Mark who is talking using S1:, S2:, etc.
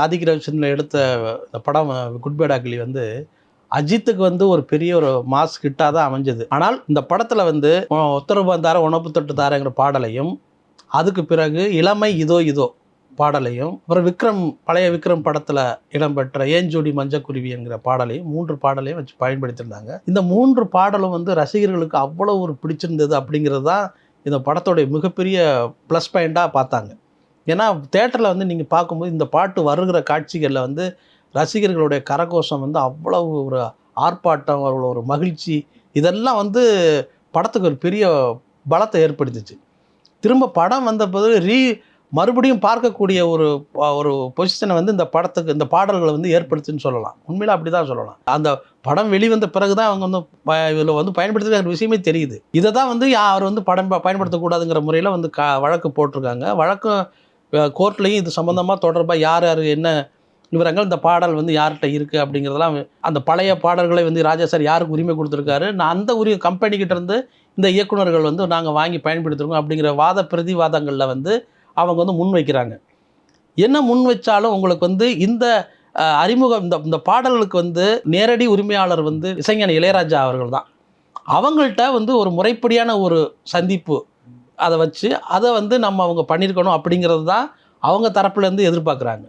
S1: ஆதிக் ரவிச்சந்திரன் எடுத்த இந்த படம் குட் பேட் அக்லி வந்து அஜித்துக்கு வந்து ஒரு பெரிய ஒரு மாஸ் ஹிட்டாக தான் அமைஞ்சது. ஆனால் இந்த படத்தில் வந்து உத்தரவு வந்தார உணப்பு தொட்டு தாரங்கிற பாடலையும், அதுக்கு பிறகு இளமை இதோ இதோ பாடலையும், அப்புறம் பழைய விக்ரம் படத்தில் இடம்பெற்ற ஏஞ்சோடி மஞ்சக்குருவி என்கிற பாடலையும் 3 பாடலையும் வச்சு பயன்படுத்தியிருந்தாங்க. இந்த 3 பாடலும் வந்து ரசிகர்களுக்கு அவ்வளோ ஒரு பிடிச்சிருந்தது. அப்படிங்கிறது தான் இந்த படத்தோடைய மிகப்பெரிய ப்ளஸ் பாயிண்ட்டாக பார்த்தாங்க. ஏன்னா தேட்டரில் வந்து நீங்கள் பார்க்கும்போது இந்த பாட்டு வருகிற காட்சிகளில் வந்து ரசிகர்களுடைய கரகோஷம் வந்து அவ்வளவு ஒரு ஆர்ப்பாட்டம், அவ்வளோ ஒரு மகிழ்ச்சி, இதெல்லாம் வந்து படத்துக்கு ஒரு பெரிய பலத்தை ஏற்படுத்துச்சு. திரும்ப படம் வந்தபோது மறுபடியும் பார்க்கக்கூடிய ஒரு ஒரு பொசிஷனை வந்து இந்த படத்துக்கு இந்த பாடல்களை வந்து ஏற்படுத்துன்னு சொல்லலாம். உண்மையில் அப்படி தான் சொல்லலாம். அந்த படம் வெளிவந்த பிறகு தான் அவங்க வந்து இதில் வந்து பயன்படுத்துகிற விஷயமே தெரியுது. இதை தான் வந்து அவர் வந்து பயன்படுத்தக்கூடாதுங்கிற முறையில் வந்து வழக்கு போட்டிருக்காங்க. வழக்கு கோர்ட்லேயும் இது சம்மந்தமாக தொடர்பாக யார் யார் என்ன விவரங்கள், இந்த பாடல் வந்து யார்கிட்ட இருக்குது அப்படிங்கிறதெல்லாம், அந்த பழைய பாடல்களை வந்து ராஜா சார் யாருக்கு உரிமை கொடுத்துருக்காரு, நான் அந்த கம்பெனிக்கிட்ட இருந்து இந்த இயக்குநர்கள் வந்து நாங்கள் வாங்கி பயன்படுத்திருக்கோம் அப்படிங்கிற பிரதிவாதங்களில் வந்து அவங்க வந்து முன் வைக்கிறாங்க. என்ன முன் வச்சாலும் உங்களுக்கு வந்து இந்த அறிமுகம், இந்த பாடல்களுக்கு வந்து நேரடி உரிமையாளர் வந்து இசைஞானி இளையராஜா அவர்கள் தான். அவங்கள்ட்ட வந்து ஒரு முறைப்படியான ஒரு சந்திப்பு அதை வச்சு அதை வந்து அவங்க பண்ணியிருக்கணும் அப்படிங்கிறது தான் அவங்க தரப்புலேருந்து எதிர்பார்க்குறாங்க.